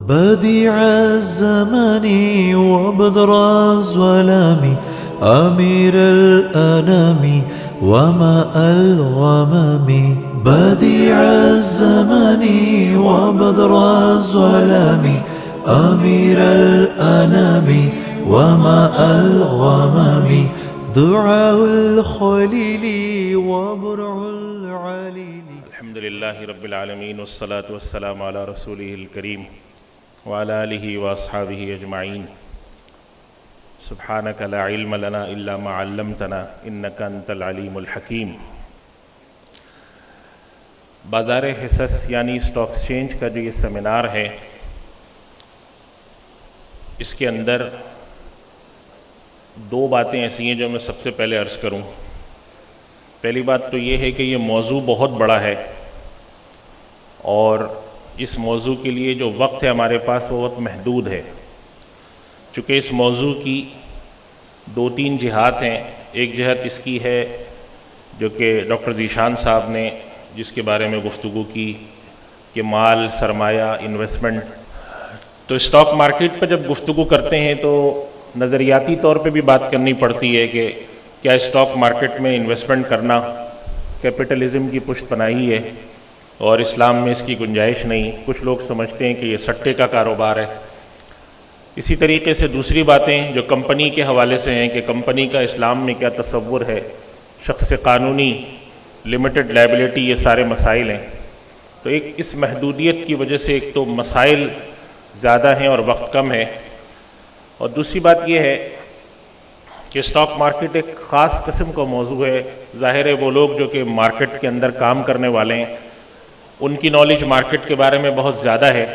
بديع الزمان وبدر الظلام أمير الأنام وماء الغمام بديع الزمان وبدر الظلام أمير الأنام وماء الغمام دعاء الخليل وبرع العليل. الحمد لله رب العالمين والصلاة والسلام على رسوله الكريم وعلى آله وأصحابه أجمعين. سبحانك لا علم لنا إلا ما علمتنا إنك أنت العليم الحكيم. بازار حصص یعنی اسٹاک ایکسچینج کا جو یہ سیمینار ہے، اس کے اندر دو باتیں ایسی ہیں جو میں سب سے پہلے عرض کروں. پہلی بات تو یہ ہے کہ یہ موضوع بہت بڑا ہے اور اس موضوع کے لیے جو وقت ہے ہمارے پاس وہ وقت محدود ہے. چونکہ اس موضوع کی دو تین جہات ہیں. ایک جہت اس کی ہے جو کہ ڈاکٹر ذیشان صاحب نے جس کے بارے میں گفتگو کی کہ مال، سرمایہ، انویسٹمنٹ. تو اسٹاک مارکیٹ پہ جب گفتگو کرتے ہیں تو نظریاتی طور پہ بھی بات کرنی پڑتی ہے کہ کیا اسٹاک مارکیٹ میں انویسٹمنٹ کرنا کیپٹلزم کی پشت پناہی ہے اور اسلام میں اس کی گنجائش نہیں. کچھ لوگ سمجھتے ہیں کہ یہ سٹے کا کاروبار ہے. اسی طریقے سے دوسری باتیں جو کمپنی کے حوالے سے ہیں کہ کمپنی کا اسلام میں کیا تصور ہے، شخص قانونی، لمیٹڈ لائبلٹی، یہ سارے مسائل ہیں. تو ایک اس محدودیت کی وجہ سے ایک تو مسائل زیادہ ہیں اور وقت کم ہے، اور دوسری بات یہ ہے کہ اسٹاک مارکیٹ ایک خاص قسم کا موضوع ہے. ظاہر ہے وہ لوگ جو کہ مارکیٹ کے اندر کام کرنے والے ہیں ان کی نالج مارکیٹ کے بارے میں بہت زیادہ ہے،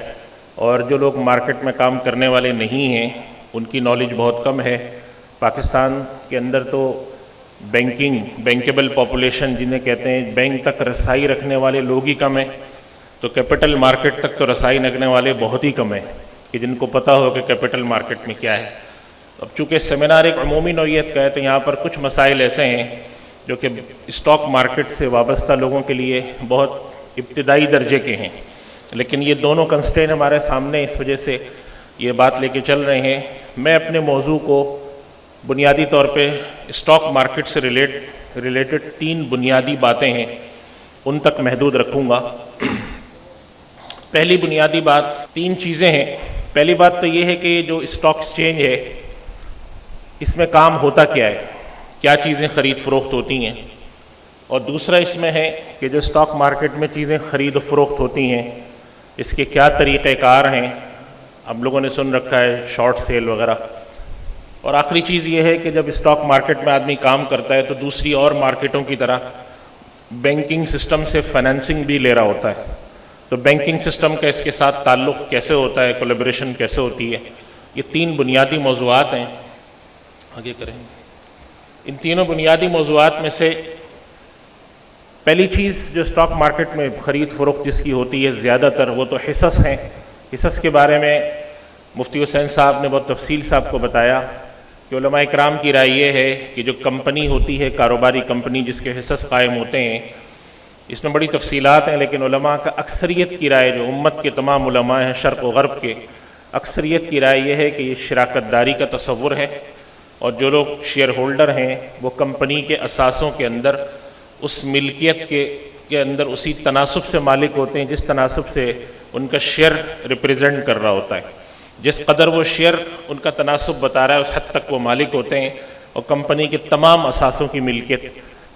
اور جو لوگ مارکیٹ میں کام کرنے والے نہیں ہیں ان کی نالج بہت کم ہے. پاکستان کے اندر تو بینکیبل پاپولیشن جنہیں کہتے ہیں، بینک تک رسائی رکھنے والے لوگ ہی کم ہیں، تو کیپٹل مارکیٹ تک تو رسائی رکھنے والے بہت ہی کم ہیں کہ جن کو پتہ ہو کہ کیپٹل مارکیٹ میں کیا ہے. اب چونکہ سیمینار ایک عمومی نوعیت کا ہے تو یہاں پر کچھ مسائل ایسے ہیں جو کہ اسٹاک مارکیٹ سے وابستہ لوگوں کے لیے بہت ابتدائی درجے کے ہیں، لیکن یہ دونوں کنسٹرین ہمارے سامنے، اس وجہ سے یہ بات لے کے چل رہے ہیں. میں اپنے موضوع کو بنیادی طور پہ اسٹاک مارکیٹ سے ریلیٹڈ تین بنیادی باتیں ہیں ان تک محدود رکھوں گا. پہلی بنیادی بات، تین چیزیں ہیں. پہلی بات تو یہ ہے کہ جو اسٹاک ایکسچینج ہے اس میں کام ہوتا کیا ہے، کیا چیزیں خرید فروخت ہوتی ہیں، اور دوسرا اس میں ہے کہ جو اسٹاک مارکیٹ میں چیزیں خرید و فروخت ہوتی ہیں اس کے کیا طریقہ کار ہیں. ہم لوگوں نے سن رکھا ہے شارٹ سیل وغیرہ. اور آخری چیز یہ ہے کہ جب اسٹاک مارکیٹ میں آدمی کام کرتا ہے تو دوسری اور مارکیٹوں کی طرح بینکنگ سسٹم سے فائنینسنگ بھی لے رہا ہوتا ہے. تو بینکنگ سسٹم کا اس کے ساتھ تعلق کیسے ہوتا ہے، کولیبریشن کیسے ہوتی ہے. یہ تین بنیادی موضوعات ہیں. آگے کریں. ان تینوں بنیادی موضوعات میں سے پہلی چیز جو اسٹاک مارکیٹ میں خرید فروخت جس کی ہوتی ہے زیادہ تر، وہ تو حصص ہیں. حصص کے بارے میں مفتی حسین صاحب نے بہت تفصیل صاحب کو بتایا کہ علماء اکرام کی رائے یہ ہے کہ جو کمپنی ہوتی ہے، کاروباری کمپنی جس کے حصص قائم ہوتے ہیں، اس میں بڑی تفصیلات ہیں، لیکن علماء کا اکثریت کی رائے، جو امت کے تمام علماء ہیں شرق و غرب کے، اکثریت کی رائے یہ ہے کہ یہ شراکت داری کا تصور ہے، اور جو لوگ شیئر ہولڈر ہیں وہ کمپنی کے اثاثوں کے اندر اس ملکیت کے اندر اسی تناسب سے مالک ہوتے ہیں جس تناسب سے ان کا شیئر ریپریزنٹ کر رہا ہوتا ہے. جس قدر وہ شیئر ان کا تناسب بتا رہا ہے اس حد تک وہ مالک ہوتے ہیں، اور کمپنی کے تمام اثاثوں کی ملکیت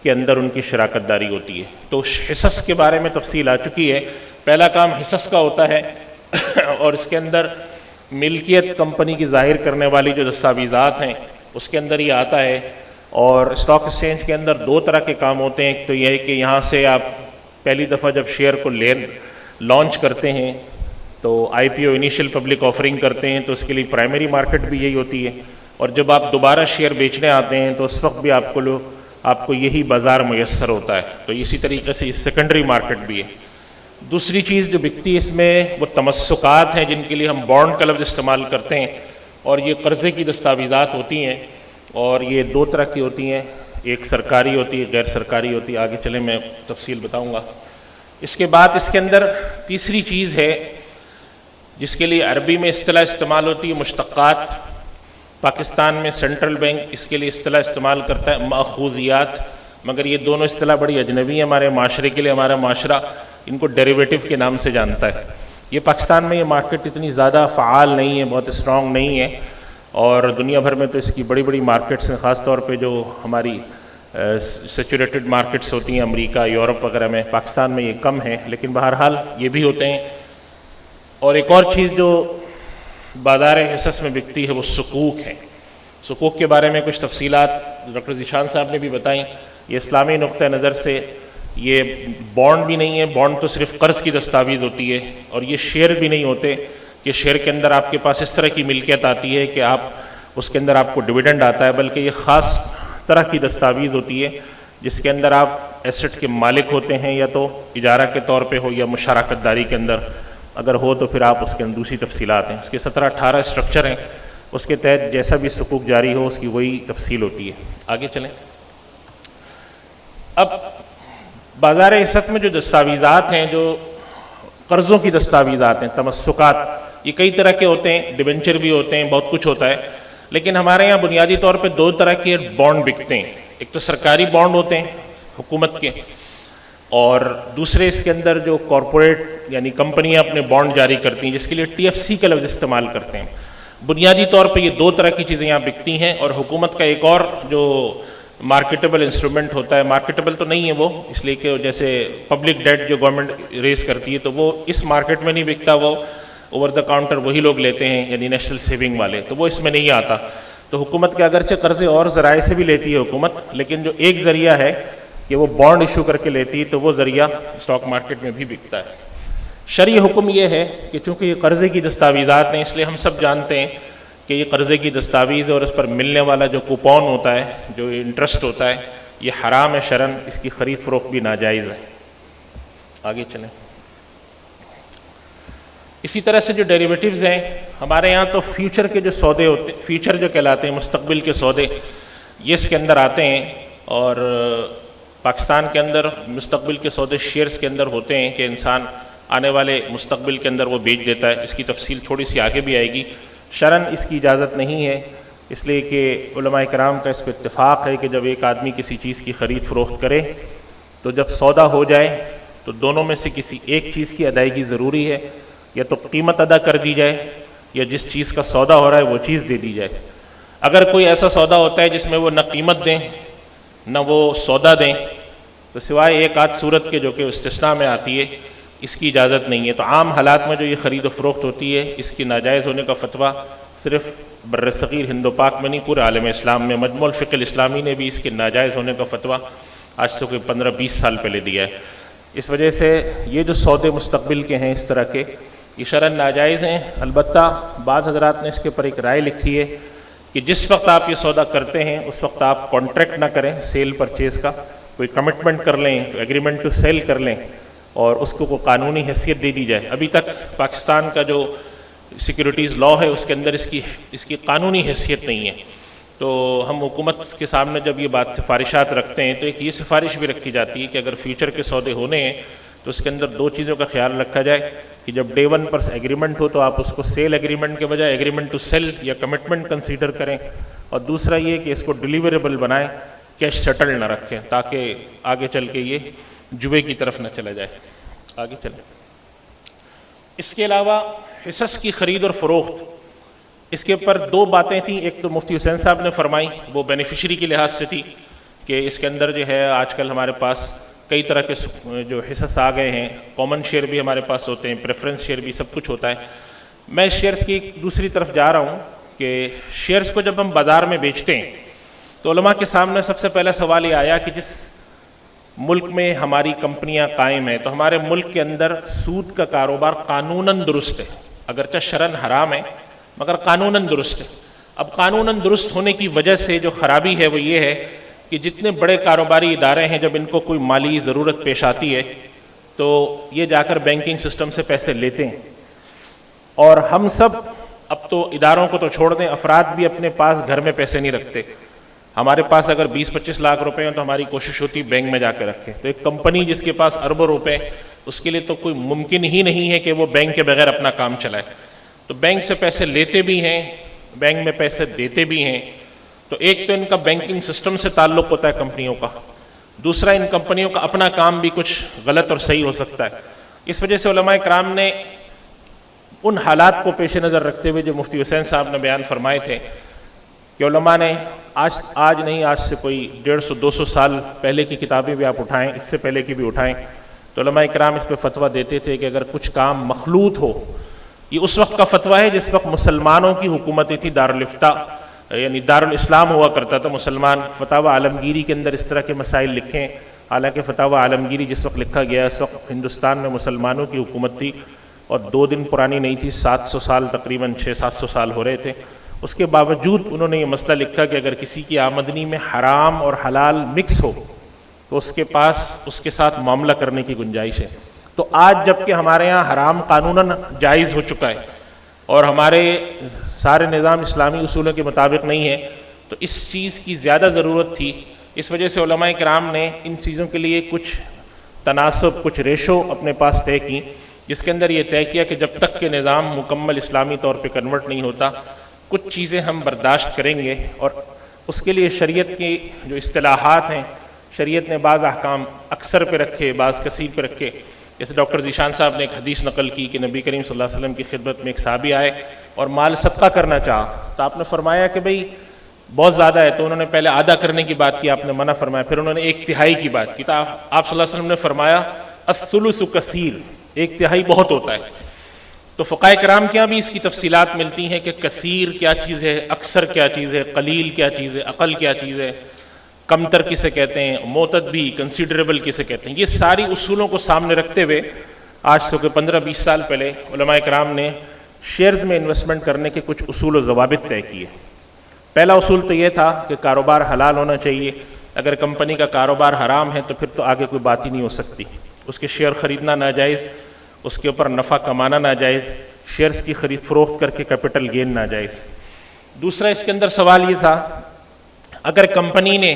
کے اندر ان کی شراکت داری ہوتی ہے. تو حصص کے بارے میں تفصیل آ چکی ہے. پہلا کام حصص کا ہوتا ہے اور اس کے اندر ملکیت کمپنی کی ظاہر کرنے والی جو دستاویزات ہیں اس کے اندر یہ آتا ہے. اور اسٹاک ایکسچینج کے اندر دو طرح کے کام ہوتے ہیں. ایک تو یہ ہے کہ یہاں سے آپ پہلی دفعہ جب شیئر کو لانچ کرتے ہیں تو آئی پی او، انیشیل پبلک آفرنگ کرتے ہیں، تو اس کے لیے پرائمری مارکیٹ بھی یہی ہوتی ہے. اور جب آپ دوبارہ شیئر بیچنے آتے ہیں تو اس وقت بھی آپ کو یہی بازار میسر ہوتا ہے. تو اسی طریقے سے یہ سیکنڈری مارکیٹ بھی ہے. دوسری چیز جو بکتی ہے اس میں وہ تمسکات ہیں جن کے لیے ہم بانڈ کا لفظ استعمال کرتے ہیں، اور یہ قرضے کی دستاویزات ہوتی ہیں، اور یہ دو طرح کی ہوتی ہیں. ایک سرکاری ہوتی ہے، غیر سرکاری ہوتی ہے. آگے چلیں میں تفصیل بتاؤں گا. اس کے بعد اس کے اندر تیسری چیز ہے جس کے لیے عربی میں اصطلاح استعمال ہوتی ہے مشتقات، پاکستان میں سینٹرل بینک اس کے لیے اصطلاح استعمال کرتا ہے ماخوذیات، مگر یہ دونوں اصطلاح بڑی اجنبی ہیں ہمارے معاشرے کے لیے. ہمارا معاشرہ ان کو ڈیریویٹو کے نام سے جانتا ہے. یہ پاکستان میں یہ مارکیٹ اتنی زیادہ فعال نہیں ہے، بہت اسٹرانگ نہیں ہے، اور دنیا بھر میں تو اس کی بڑی بڑی مارکیٹس ہیں، خاص طور پہ جو ہماری سیچوریٹڈ مارکیٹس ہوتی ہیں امریکہ، یورپ وغیرہ میں. پاکستان میں یہ کم ہیں، لیکن بہرحال یہ بھی ہوتے ہیں. اور ایک اور چیز جو بازار حصص میں بکتی ہے وہ سکوک ہیں. سکوک کے بارے میں کچھ تفصیلات ڈاکٹر ذیشان صاحب نے بھی بتائیں. یہ اسلامی نقطہ نظر سے یہ بانڈ بھی نہیں ہے، بانڈ تو صرف قرض کی دستاویز ہوتی ہے، اور یہ شیئر بھی نہیں ہوتے کہ شیئر کے اندر آپ کے پاس اس طرح کی ملکیت آتی ہے کہ آپ اس کے اندر آپ کو ڈویڈنڈ آتا ہے، بلکہ یہ خاص طرح کی دستاویز ہوتی ہے جس کے اندر آپ ایسٹ کے مالک ہوتے ہیں، یا تو اجارہ کے طور پہ ہو یا مشارکت داری کے اندر اگر ہو تو پھر آپ اس کے اندر دوسری تفصیلات ہیں. اس کے 17-18 اسٹرکچر ہیں، اس کے تحت جیسا بھی سکوک جاری ہو اس کی وہی تفصیل ہوتی ہے. آگے چلیں. اب بازار حصص میں جو دستاویزات ہیں، جو قرضوں کی دستاویزات ہیں، تمسکات، یہ کئی طرح کے ہوتے ہیں، ڈیبنچر بھی ہوتے ہیں، بہت کچھ ہوتا ہے. لیکن ہمارے یہاں بنیادی طور پہ دو طرح کے بانڈ بکتے ہیں. ایک تو سرکاری بانڈ ہوتے ہیں حکومت کے، اور دوسرے اس کے اندر جو کارپوریٹ یعنی کمپنیاں اپنے بانڈ جاری کرتی ہیں، جس کے لیے TFC کا لفظ استعمال کرتے ہیں. بنیادی طور پہ یہ دو طرح کی چیزیں یہاں بکتی ہیں. اور حکومت کا ایک اور جو مارکیٹیبل انسٹرومنٹ ہوتا ہے، مارکیٹیبل تو نہیں ہے وہ، اس لیے کہ جیسے پبلک ڈیٹ جو گورنمنٹ ریز کرتی ہے تو وہ اس مارکیٹ میں نہیں بکتا، وہ اوور دا کاؤنٹر وہی لوگ لیتے ہیں، یعنی نیشنل سیونگ والے، تو وہ اس میں نہیں آتا. تو حکومت کے اگرچہ قرضے اور ذرائع سے بھی لیتی ہے حکومت، لیکن جو ایک ذریعہ ہے کہ وہ بانڈ ایشو کر کے لیتی ہے، تو وہ ذریعہ اسٹاک مارکیٹ میں بھی بکتا ہے. شرعی حکم یہ ہے کہ چونکہ یہ قرضے کی دستاویزات ہیں، اس لیے ہم سب جانتے ہیں کہ یہ قرضے کی دستاویز اور اس پر ملنے والا جو کوپون ہوتا ہے، جو انٹرسٹ ہوتا ہے، یہ حرام ہے شرعاً. اس کی خرید فروخت بھی ناجائز ہے. آگے چلیں. اسی طرح سے جو ڈیریویٹیوز ہیں ہمارے یہاں، تو فیوچر کے جو سودے ہوتے ہیں، فیوچر جو کہلاتے ہیں مستقبل کے سودے، یہ اس کے اندر آتے ہیں. اور پاکستان کے اندر مستقبل کے سودے شیئرز کے اندر ہوتے ہیں کہ انسان آنے والے مستقبل کے اندر وہ بیچ دیتا ہے. اس کی تفصیل تھوڑی سی آگے بھی آئے گی. شرعاً اس کی اجازت نہیں ہے، اس لیے کہ علماء کرام کا اس پہ اتفاق ہے کہ جب ایک آدمی کسی چیز کی خرید فروخت کرے تو جب سودا ہو جائے تو دونوں میں سے کسی ایک چیز کی ادائیگی ضروری ہے. یا تو قیمت ادا کر دی جائے، یا جس چیز کا سودا ہو رہا ہے وہ چیز دے دی جائے. اگر کوئی ایسا سودا ہوتا ہے جس میں وہ نہ قیمت دیں نہ وہ سودا دیں، تو سوائے ایک آدھ صورت کے جو کہ استثناء میں آتی ہے، اس کی اجازت نہیں ہے. تو عام حالات میں جو یہ خرید و فروخت ہوتی ہے، اس کی ناجائز ہونے کا فتویٰ صرف بر صغیر ہند و پاک میں نہیں، پورے عالم اسلام میں مجموع الفقہ الاسلامی نے بھی اس کے ناجائز ہونے کا فتویٰ آج سے کوئی 15-20 سال پہلے دیا ہے. اس وجہ سے یہ جو سودے مستقبل کے ہیں اس طرح کے، یہ شرعاً ناجائز ہیں. البتہ بعض حضرات نے اس کے پر ایک رائے لکھی ہے کہ جس وقت آپ یہ سودا کرتے ہیں اس وقت آپ کانٹریکٹ نہ کریں سیل پرچیز کا، کوئی کمٹمنٹ کر لیں، ایگریمنٹ ٹو سیل کر لیں، اور اس کو کوئی قانونی حیثیت دے دی جائے. ابھی تک پاکستان کا جو سیکیورٹیز لا ہے اس کے اندر اس کی قانونی حیثیت نہیں ہے. تو ہم حکومت کے سامنے جب یہ بات سفارشات رکھتے ہیں تو ایک یہ سفارش بھی رکھی جاتی ہے کہ اگر فیوچر کے سودے ہونے ہیں تو اس کے اندر دو چیزوں کا خیال رکھا جائے کہ جب ڈے ون پر ایگریمنٹ ہو تو آپ اس کو سیل ایگریمنٹ کے بجائے ایگریمنٹ ٹو سیل یا کمٹمنٹ کنسیڈر کریں، اور دوسرا یہ کہ اس کو ڈیلیوریبل بنائیں، کیش سیٹل نہ رکھیں تاکہ آگے چل کے یہ جوے کی طرف نہ چلا جائے. آگے چلیں. اس کے علاوہ حصص کی خرید اور فروخت، اس کے اوپر دو باتیں تھیں. ایک تو مفتی حسین صاحب نے فرمائی، وہ بینیفیشری کے لحاظ سے تھی کہ اس کے اندر جو ہے آج کل ہمارے پاس کئی طرح کے جو حصص آ گئے ہیں، کامن شیئر بھی ہمارے پاس ہوتے ہیں، پریفرنس شیئر بھی، سب کچھ ہوتا ہے. میں شیئرز کی دوسری طرف جا رہا ہوں کہ شیئرز کو جب ہم بازار میں بیچتے ہیں تو علماء کے سامنے سب سے پہلا سوال یہ آیا کہ جس ملک میں ہماری کمپنیاں قائم ہیں تو ہمارے ملک کے اندر سود کا کاروبار قانوناً درست ہے، اگرچہ شرعاً حرام ہے مگر قانوناً درست ہے. اب قانوناً درست ہونے کی وجہ سے جو خرابی ہے وہ یہ ہے کہ جتنے بڑے کاروباری ادارے ہیں جب ان کو کوئی مالی ضرورت پیش آتی ہے تو یہ جا کر بینکنگ سسٹم سے پیسے لیتے ہیں. اور ہم سب اب تو اداروں کو تو چھوڑ دیں، افراد بھی اپنے پاس گھر میں پیسے نہیں رکھتے. ہمارے پاس اگر 20-25 لاکھ روپے ہیں تو ہماری کوشش ہوتی ہے بینک میں جا کے رکھیں. تو ایک کمپنی جس کے پاس اربوں روپے، اس کے لیے تو کوئی ممکن ہی نہیں ہے کہ وہ بینک کے بغیر اپنا کام چلائے. تو بینک سے پیسے لیتے بھی ہیں، بینک میں پیسے دیتے بھی ہیں. تو ایک تو ان کا بینکنگ سسٹم سے تعلق ہوتا ہے کمپنیوں کا، دوسرا ان کمپنیوں کا اپنا کام بھی کچھ غلط اور صحیح ہو سکتا ہے. اس وجہ سے علماء کرام نے ان حالات کو پیش نظر رکھتے ہوئے جو مفتی حسین صاحب نے بیان فرمائے تھے کہ علماء نے آج نہیں، آج سے کوئی 150-200 سال پہلے کی کتابیں بھی آپ اٹھائیں، اس سے پہلے کی بھی اٹھائیں، تو علماء کرام اس پہ فتویٰ دیتے تھے کہ اگر کچھ کام مخلوط ہو، یہ اس وقت کا فتویٰ ہے جس وقت مسلمانوں کی حکومتیں تھی، دارالفتاء یعنی دارالاسلام ہوا کرتا تھا. مسلمان فتاوی عالمگیری کے اندر اس طرح کے مسائل لکھیں، حالانکہ فتاوی عالمگیری جس وقت لکھا گیا اس وقت ہندوستان میں مسلمانوں کی حکومت تھی اور 2 دن پرانی نہیں تھی، 700 سال تقریباً 600-700 سال ہو رہے تھے. اس کے باوجود انہوں نے یہ مسئلہ لکھا کہ اگر کسی کی آمدنی میں حرام اور حلال مکس ہو تو اس کے پاس اس کے ساتھ معاملہ کرنے کی گنجائش ہے. تو آج جب کہ ہمارے ہاں حرام قانوناً جائز ہو چکا ہے اور ہمارے سارے نظام اسلامی اصولوں کے مطابق نہیں ہے، تو اس چیز کی زیادہ ضرورت تھی. اس وجہ سے علماء کرام نے ان چیزوں کے لیے کچھ تناسب، کچھ ریشو اپنے پاس طے کی، جس کے اندر یہ طے کیا کہ جب تک کہ نظام مکمل اسلامی طور پہ کنورٹ نہیں ہوتا کچھ چیزیں ہم برداشت کریں گے. اور اس کے لیے شریعت کی جو اصطلاحات ہیں، شریعت نے بعض احکام اکثر پہ رکھے، بعض کثیر پہ رکھے. جیسے ڈاکٹر ذیشان صاحب نے ایک حدیث نقل کی کہ نبی کریم صلی اللہ علیہ وسلم کی خدمت میں ایک صحابی آئے اور مال صدقہ کرنا چاہا، تو آپ نے فرمایا کہ بھئی بہت زیادہ ہے، تو انہوں نے پہلے آدھا کرنے کی بات کی، آپ نے منع فرمایا، پھر انہوں نے 1/3 کی بات کی، تو آپ صلی اللہ علیہ وسلم نے فرمایا الثلث کثیر، 1/3 بہت ہوتا ہے. تو فقہاء کرام کے یہاں بھی اس کی تفصیلات ملتی ہیں کہ کثیر کیا چیز ہے، اکثر کیا چیز ہے، قلیل کیا چیز ہے، اقل کیا چیز ہے، کمتر کسے کہتے ہیں، معتد بھی، کنسیڈریبل کسے کہتے ہیں. یہ ساری اصولوں کو سامنے رکھتے ہوئے آج سے 15-20 سال پہلے علماء کرام نے شیئرز میں انویسٹمنٹ کرنے کے کچھ اصول و ضوابط طے کیے. پہلا اصول تو یہ تھا کہ کاروبار حلال ہونا چاہیے. اگر کمپنی کا کاروبار حرام ہے تو پھر تو آگے کوئی بات ہی نہیں ہو سکتی. اس کے شیئر خریدنا ناجائز، اس کے اوپر نفع کمانا ناجائز، شیئرز کی خرید فروخت کر کے کیپٹل گین ناجائز. دوسرا اس کے اندر سوال یہ تھا اگر کمپنی نے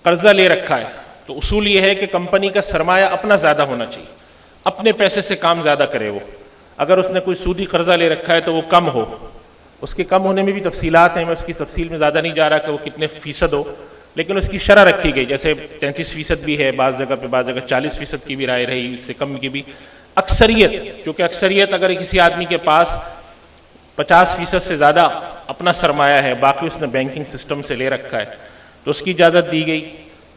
قرضہ لے رکھا ہے تو اصول یہ ہے کہ کمپنی کا سرمایہ اپنا زیادہ ہونا چاہیے، اپنے پیسے سے کام زیادہ کرے وہ. اگر اس نے کوئی سودی قرضہ لے رکھا ہے تو وہ کم ہو. اس کے کم ہونے میں بھی تفصیلات ہیں، میں اس کی تفصیل میں زیادہ نہیں جا رہا کہ وہ کتنے فیصد ہو، لیکن اس کی شرح رکھی گئی. جیسے 33% بھی ہے بعض جگہ پہ، بعض جگہ 40% کی بھی رائے رہی، اس سے کم کی بھی. اکثریت، کیونکہ اکثریت اگر کسی آدمی کے پاس 50% سے زیادہ اپنا سرمایہ ہے، باقی اس نے بینکنگ سسٹم سے لے رکھا ہے، تو اس کی اجازت دی گئی.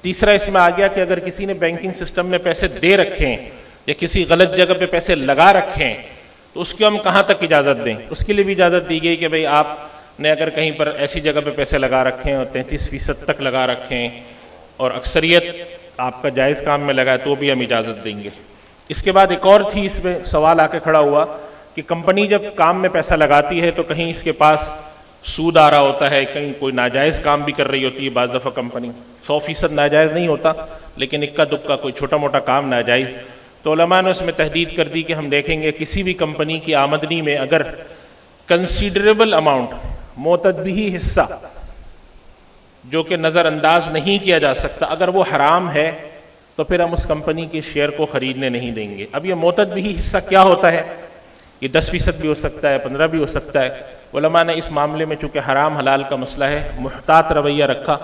تیسرا اس میں آ گیا کہ اگر کسی نے بینکنگ سسٹم میں پیسے دے رکھے ہیں یا کسی غلط جگہ پہ پیسے لگا رکھے ہیں تو اس کو ہم کہاں تک اجازت دیں. اس کے لیے بھی اجازت دی گئی کہ بھئی آپ نے اگر کہیں پر ایسی جگہ پہ پیسے لگا رکھے ہیں اور 33% تک لگا رکھے ہیں اور اکثریت آپ کا جائز کام میں لگا ہے تو بھی ہم اجازت دیں گے. اس کے بعد ایک اور تھی، اس میں سوال آ کے کھڑا ہوا کہ کمپنی جب کام میں پیسہ لگاتی ہے تو کہیں اس کے پاس سود آ رہا ہوتا ہے، کہیں کوئی ناجائز کام بھی کر رہی ہوتی ہے. بعض دفعہ کمپنی 100% ناجائز نہیں ہوتا لیکن اکا دکا کوئی چھوٹا موٹا کام ناجائز. تو علماء نے اس میں تحدید کر دی کہ ہم دیکھیں گے کسی بھی کمپنی کی آمدنی میں اگر کنسیڈریبل اماؤنٹ، معتدی حصہ جو کہ نظر انداز نہیں کیا جا سکتا، اگر وہ حرام ہے تو پھر ہم اس کمپنی کے شیئر کو خریدنے نہیں دیں گے. اب یہ معتدی حصہ کیا ہوتا ہے؟ یہ 10% بھی ہو سکتا ہے، 15 بھی ہو سکتا ہے. علماء نے اس معاملے میں چونکہ حرام حلال کا مسئلہ ہے محتاط رویہ رکھا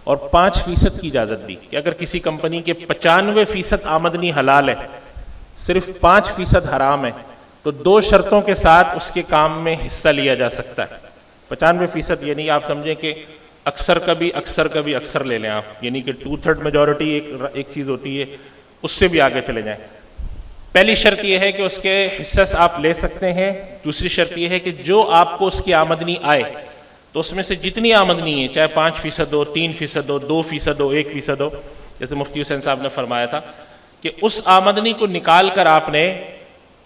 اور 5% کی اجازت دی کہ اگر کسی کمپنی کے 95% آمدنی حلال ہے، صرف 5% حرام ہے، تو 2 شرطوں کے ساتھ اس کے کام میں حصہ لیا جا سکتا ہے. 95% یعنی آپ سمجھیں کہ اکثر کبھی اکثر لے لیں آپ، یعنی کہ 2/3 میجورٹی ایک چیز ہوتی ہے، اس سے بھی آگے چلے جائیں. پہلی شرط یہ ہے کہ اس کے حصہ سے آپ لے سکتے ہیں. دوسری شرط یہ ہے کہ جو آپ کو اس کی آمدنی آئے تو اس میں سے جتنی آمدنی ہے، چاہے 5% ہو، 3% ہو، 2% ہو، 1% ہو، جیسے مفتی حسین صاحب نے فرمایا تھا کہ اس آمدنی کو نکال کر آپ نے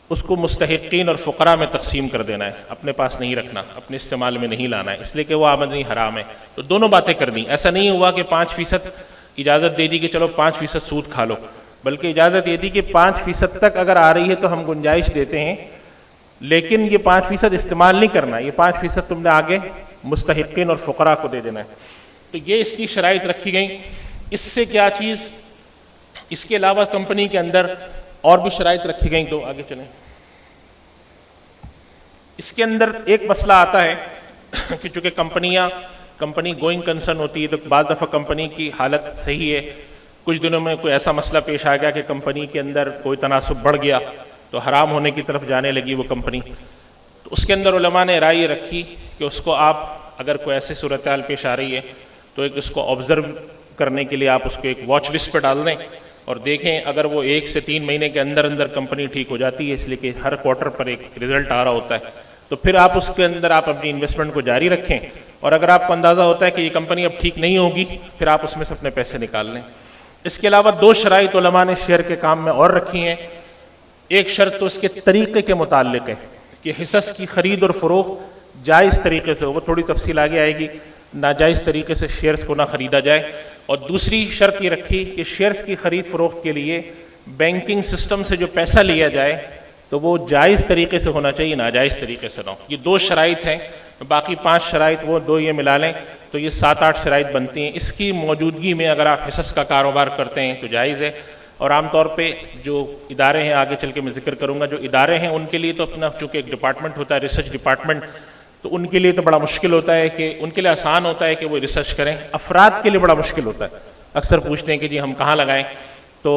اس کو مستحقین اور فقراء میں تقسیم کر دینا ہے، اپنے پاس نہیں رکھنا، اپنے استعمال میں نہیں لانا ہے، اس لیے کہ وہ آمدنی حرام ہے. تو دونوں باتیں کر دیں. ایسا نہیں ہوا کہ 5% اجازت دے دی کہ چلو 5% سود کھا لو، بلکہ اجازت یہ دی کہ 5% تک اگر آ رہی ہے تو ہم گنجائش دیتے ہیں، لیکن یہ 5% استعمال نہیں کرنا، یہ 5% تم نے آگے مستحقین اور فقراء کو دے دینا ہے. تو یہ اس کی شرائط رکھی گئیں. اس سے کیا چیز، اس کے علاوہ کمپنی کے اندر اور بھی شرائط رکھی گئیں. تو آگے چلیں. اس کے اندر ایک مسئلہ آتا ہے کہ چونکہ کمپنی گوئنگ کنسرن ہوتی ہے تو بعض دفعہ کمپنی کی حالت صحیح ہے، کچھ دنوں میں کوئی ایسا مسئلہ پیش آ گیا کہ کمپنی کے اندر کوئی تناسب بڑھ گیا تو حرام ہونے کی طرف جانے لگی وہ کمپنی، تو اس کے اندر علماء نے رائے رکھی کہ اس کو آپ اگر کوئی ایسی صورتحال پیش آ رہی ہے تو ایک اس کو آبزرو کرنے کے لیے آپ اس کو ایک واچ لسٹ پہ ڈال دیں اور دیکھیں اگر وہ 1 سے 3 مہینے کے اندر کمپنی ٹھیک ہو جاتی ہے، اس لیے کہ ہر کوارٹر پر ایک رزلٹ آ رہا ہوتا ہے، تو پھر آپ اس کے اندر آپ اپنی انویسٹمنٹ کو جاری رکھیں، اور اگر آپ کو اندازہ ہوتا ہے کہ یہ کمپنی اب ٹھیک نہیں ہوگی پھر آپ اس میں سے اپنے پیسے نکال لیں۔ اس کے علاوہ 2 شرائط علماء نے شیئر کے کام میں اور رکھی ہیں۔ ایک شرط تو اس کے طریقے کے متعلق ہے کہ حصص کی خرید اور فروخت جائز طریقے سے ہو، وہ تھوڑی تفصیل آگے آئے گی، ناجائز طریقے سے شیئرز کو نہ خریدا جائے، اور دوسری شرط یہ رکھی کہ شیئرز کی خرید فروخت کے لیے بینکنگ سسٹم سے جو پیسہ لیا جائے تو وہ جائز طریقے سے ہونا چاہیے، ناجائز طریقے سے نہ ہو۔ یہ 2 شرائط ہیں، باقی 5 شرائط وہ 2 یہ ملا لیں تو یہ 7-8 شرائط بنتی ہیں۔ اس کی موجودگی میں اگر آپ حصص کا کاروبار کرتے ہیں تو جائز ہے، اور عام طور پہ جو ادارے ہیں آگے چل کے میں ذکر کروں گا، جو ادارے ہیں ان کے لیے تو اپنا چونکہ ایک ڈپارٹمنٹ ہوتا ہے ریسرچ ڈپارٹمنٹ، تو ان کے لیے تو بڑا مشکل ہوتا ہے کہ ان کے لیے آسان ہوتا ہے کہ وہ ریسرچ کریں، افراد کے لیے بڑا مشکل ہوتا ہے۔ اکثر پوچھتے ہیں کہ جی ہم کہاں لگائیں، تو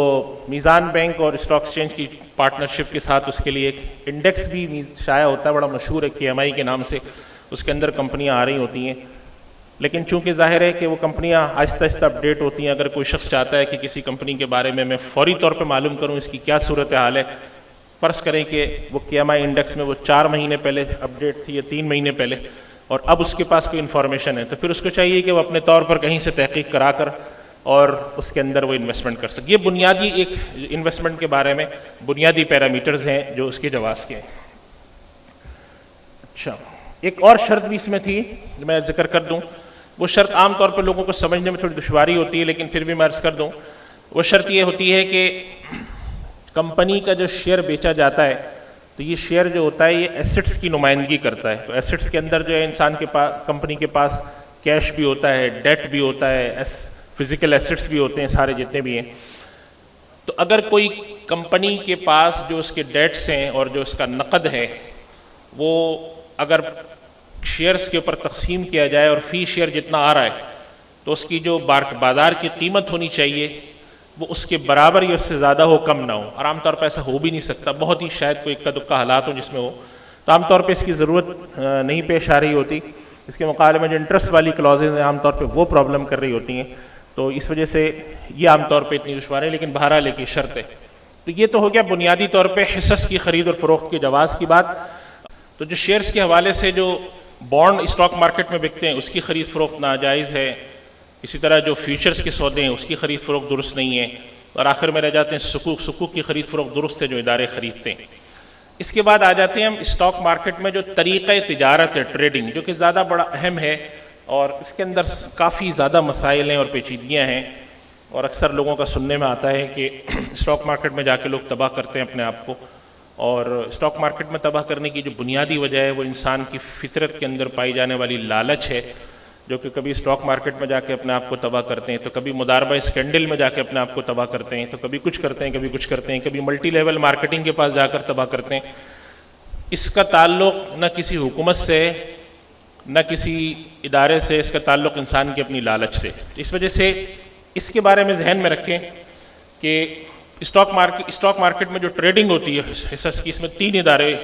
میزان بینک اور اسٹاک ایکسچینج کی پارٹنرشپ کے ساتھ اس کے لیے ایک انڈیکس بھی شائع ہوتا ہے، بڑا مشہور ہے KMI کے نام سے، اس کے اندر کمپنیاں آ رہی ہوتی ہیں، لیکن چونکہ ظاہر ہے کہ وہ کمپنیاں آہستہ آہستہ اپڈیٹ ہوتی ہیں۔ اگر کوئی شخص چاہتا ہے کہ کسی کمپنی کے بارے میں فوری طور پہ معلوم کروں اس کی کیا صورتحال ہے، فرض کریں کہ وہ KMI انڈیکس میں وہ 4 مہینے پہلے اپڈیٹ تھی یا 3 مہینے پہلے، اور اب اس کے پاس کوئی انفارمیشن ہے، تو پھر اس کو چاہیے کہ وہ اپنے طور پر کہیں سے تحقیق کرا کر اور اس کے اندر وہ انویسٹمنٹ کر سکے۔ یہ بنیادی ایک انویسٹمنٹ کے بارے میں بنیادی پیرامیٹرز ہیں جو اس کے جواز کے ہیں۔ اچھا، ایک اور شرط بھی اس میں تھی جو میں ذکر کر دوں، وہ شرط عام طور پہ لوگوں کو سمجھنے میں تھوڑی دشواری ہوتی ہے لیکن پھر بھی میں عرض کر دوں، وہ شرط یہ ہوتی ہے کہ کمپنی کا جو شیئر بیچا جاتا ہے تو یہ شیئر جو ہوتا ہے یہ ایسٹس کی نمائندگی کرتا ہے، تو ایسٹس کے اندر جو ہے انسان کے پاس، کمپنی کے پاس کیش بھی ہوتا ہے، ڈیٹ بھی ہوتا ہے، فزیکل ایسٹس بھی ہوتے ہیں، سارے جتنے بھی ہیں۔ تو اگر کوئی کمپنی کے پاس جو اس کے ڈیٹس ہیں اور جو اس کا نقد ہے وہ اگر شیئرز کے اوپر تقسیم کیا جائے اور فی شیئر جتنا آ رہا ہے تو اس کی جو بازار کی قیمت ہونی چاہیے وہ اس کے برابر یا اس سے زیادہ ہو، کم نہ ہو، اور عام طور پہ ایسا ہو بھی نہیں سکتا، بہت ہی شاید کوئی اکا دکا حالات ہوں جس میں ہو، تو عام طور پہ اس کی ضرورت نہیں پیش آ رہی ہوتی۔ اس کے مقابلے میں جو انٹرسٹ والی کلازز ہیں عام طور پہ وہ پرابلم کر رہی ہوتی ہیں، تو اس وجہ سے یہ عام طور پہ اتنی دشوار ہے، لیکن بہرحال ایک شرط ہے۔ تو یہ تو ہو گیا بنیادی طور پہ حصص کی خرید اور فروخت کے جواز کی بات۔ تو جو شیئرز کے حوالے سے جو بانڈ اسٹاک مارکیٹ میں بکتے ہیں اس کی خرید فروخت ناجائز ہے، اسی طرح جو فیوچرز کے سودے ہیں اس کی خرید فروخت درست نہیں ہے، اور آخر میں رہ جاتے ہیں سکوک کی خرید فروخت درست ہے جو ادارے خریدتے ہیں۔ اس کے بعد آ جاتے ہیں ہم اسٹاک مارکیٹ میں جو طریقہ تجارت ہے، ٹریڈنگ، جو کہ زیادہ بڑا اہم ہے اور اس کے اندر کافی زیادہ مسائل ہیں اور پیچیدگیاں ہیں، اور اکثر لوگوں کا سننے میں آتا ہے کہ اسٹاک مارکیٹ میں جا کے لوگ تباہ کرتے ہیں اپنے آپ کو، اور اسٹاک مارکیٹ میں تباہ کرنے کی جو بنیادی وجہ ہے وہ انسان کی فطرت کے اندر پائی جانے والی لالچ ہے، جو کہ کبھی اسٹاک مارکیٹ میں جا کے اپنے آپ کو تباہ کرتے ہیں، تو کبھی مضاربہ اسکینڈل میں جا کے اپنے آپ کو تباہ کرتے ہیں، تو کبھی کچھ کرتے ہیں، کبھی کچھ کرتے ہیں، کبھی ملٹی لیول مارکیٹنگ کے پاس جا کر تباہ کرتے ہیں۔ اس کا تعلق نہ کسی حکومت سے نہ کسی ادارے سے، اس کا تعلق انسان کی اپنی لالچ سے۔ اس وجہ سے اس کے بارے میں ذہن میں رکھیں کہ اسٹاک مارکیٹ میں جو ٹریڈنگ ہوتی ہے حصص کی، اس میں 3 ادارے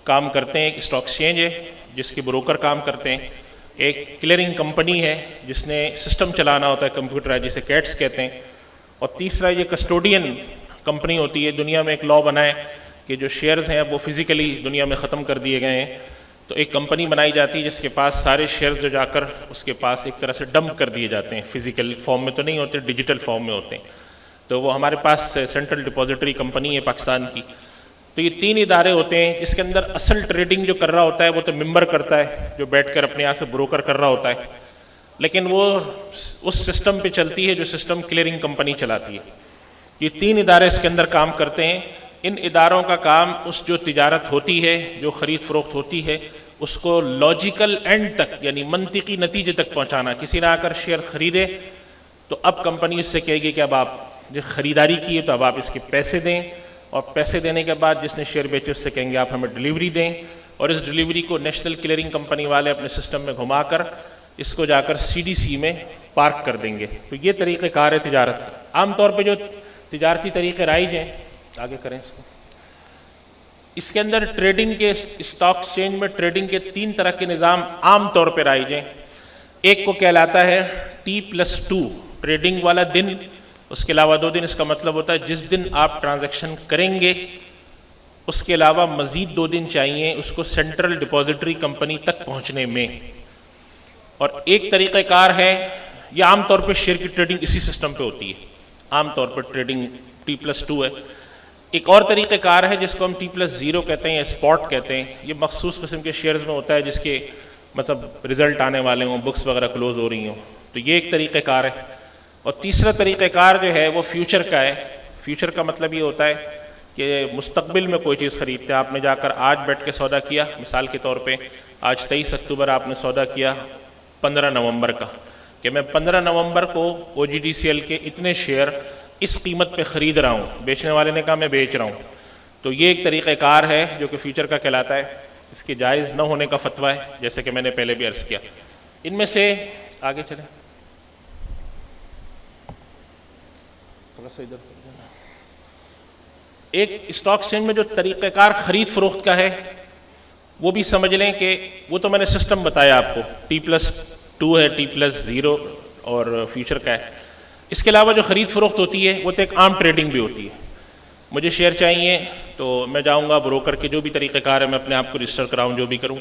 کام کرتے ہیں۔ ایک اسٹاک ایکسچینج ہے جس کے بروکر کام کرتے ہیں، ایک کلیئرنگ کمپنی ہے جس نے سسٹم چلانا ہوتا ہے، کمپیوٹر ہے جسے کیٹس کہتے ہیں، اور تیسرا یہ کسٹوڈین کمپنی ہوتی ہے۔ دنیا میں ایک لا بنا ہے کہ جو شیئرز ہیں اب وہ فزیکلی دنیا میں ختم کر دیے گئے ہیں، تو ایک کمپنی بنائی جاتی ہے جس کے پاس سارے شیئرز جو جا کر اس کے پاس ایک طرح سے ڈمپ کر دیے جاتے ہیں، فزیکل فارم میں تو نہیں ہوتے، ڈیجیٹل فارم میں ہوتے ہیں، تو وہ ہمارے پاس سینٹرل ڈپوزیٹری کمپنی ہے پاکستان کی۔ تو یہ 3 ادارے ہوتے ہیں جس کے اندر اصل ٹریڈنگ جو کر رہا ہوتا ہے وہ تو ممبر کرتا ہے جو بیٹھ کر اپنے یہاں سے بروکر کر رہا ہوتا ہے، لیکن وہ اس سسٹم پہ چلتی ہے جو سسٹم کلیئرنگ کمپنی چلاتی ہے۔ یہ 3 ادارے اس کے اندر کام کرتے ہیں۔ ان اداروں کا کام اس جو تجارت ہوتی ہے، جو خرید فروخت ہوتی ہے، اس کو لاجیکل اینڈ تک یعنی منطقی نتیجے تک پہنچانا۔ کسی نے آ کر شیئر خریدے تو اب کمپنی اس سے کہے گی کہ اب آپ جو خریداری کی ہے تو اب آپ اس کے پیسے دیں، اور پیسے دینے کے بعد جس نے شیئر بیچے اس سے کہیں گے آپ ہمیں ڈیلیوری دیں، اور اس ڈلیوری کو نیشنل کلیئرنگ کمپنی والے اپنے سسٹم میں گھما کر اس کو جا کر CDC میں پارک کر دیں گے. تو یہ طریقہ کار ہے تجارت کا. عام طور پہ جو تجارتی طریقے رائج ہیں، آگے کریں اس کو، اس کے اندر ٹریڈنگ کے اسٹاک ایکسچینج میں ٹریڈنگ کے 3 طرح کے نظام عام طور پہ رائج ہیں. ایک کو کہلاتا ہے T+2 ٹریڈنگ والا دن، اس کے علاوہ 2 دن. اس کا مطلب ہوتا ہے جس دن آپ ٹرانزیکشن کریں گے اس کے علاوہ مزید 2 دن چاہیے اس کو سینٹرل ڈپازیٹری کمپنی تک پہنچنے میں. اور ایک طریقہ کار ہے، یہ عام طور پہ شیئر کی ٹریڈنگ اسی سسٹم پہ ہوتی ہے، عام طور پر ٹریڈنگ T+2 ہے. ایک اور طریقہ کار ہے جس کو ہم T+0 کہتے ہیں یا اسپاٹ کہتے ہیں. یہ مخصوص قسم کے شیئرز میں ہوتا ہے جس کے مطلب رزلٹ آنے والے ہوں، بکس وغیرہ کلوز ہو رہی ہوں. تو یہ ایک طریقہ کار ہے. اور تیسرا طریقہ کار جو ہے وہ فیوچر کا ہے. فیوچر کا مطلب یہ ہوتا ہے کہ مستقبل میں کوئی چیز خریدتے ہیں. آپ نے جا کر آج بیٹھ کے سودا کیا، مثال کے طور پہ آج 23 اکتوبر آپ نے سودا کیا 15 نومبر کا، کہ میں 15 نومبر کو OGDCL کے اتنے شیئر اس قیمت پہ خرید رہا ہوں. بیچنے والے نے کہا میں بیچ رہا ہوں. تو یہ ایک طریقہ کار ہے جو کہ فیوچر کا کہلاتا ہے. اس کے جائز نہ ہونے کا فتویٰ ہے، جیسے کہ میں نے پہلے بھی عرض کیا. ان میں سے آگے چلیں، تھوڑا سا ادھر. ایک اسٹاک ایکسچینج میں جو طریقہ کار خرید فروخت کا ہے وہ بھی سمجھ لیں کہ وہ تو میں نے سسٹم بتایا آپ کو، T+2 ہے، T+0 اور فیوچر کا ہے. اس کے علاوہ جو خرید فروخت ہوتی ہے وہ تو ایک عام ٹریڈنگ بھی ہوتی ہے. مجھے شیئر چاہیے تو میں جاؤں گا بروکر کے جو بھی طریقہ کار ہے میں اپنے آپ کو رجسٹر کراؤں، جو بھی کروں.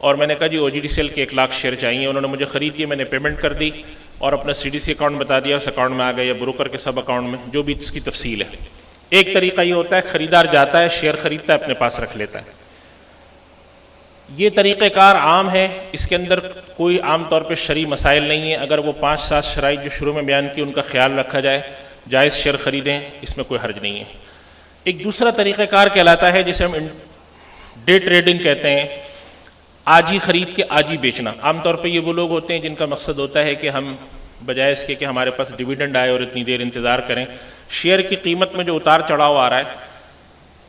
اور میں نے کہا جی OGDCL کے 1 لاکھ شیئر چاہیے. انہوں نے مجھے خرید دیے، میں نے پیمنٹ کر دی اور اپنا CDC اکاؤنٹ بتا دیا، اس اکاؤنٹ میں آ گیا، یا بروکر کے سب اکاؤنٹ میں، جو بھی اس کی تفصیل ہے. ایک طریقہ یہ ہوتا ہے خریدار جاتا ہے، شیئر خریدتا ہے، اپنے پاس رکھ لیتا ہے. یہ طریقہ کار عام ہے، اس کے اندر کوئی عام طور پہ شرعی مسائل نہیں ہیں. اگر وہ 5-7 شرائط جو شروع میں بیان کی ان کا خیال رکھا جائے، جائز شیئر خریدیں، اس میں کوئی حرج نہیں ہے. ایک دوسرا طریقہ کار کہلاتا ہے جسے ہم ڈے ٹریڈنگ کہتے ہیں، آج ہی خرید کے آج ہی بیچنا. عام طور پہ یہ وہ لوگ ہوتے ہیں جن کا مقصد ہوتا ہے کہ ہم بجائے اس کے کہ ہمارے پاس ڈیویڈنڈ آئے اور اتنی دیر انتظار کریں، شیئر کی قیمت میں جو اتار چڑھاؤ آ رہا ہے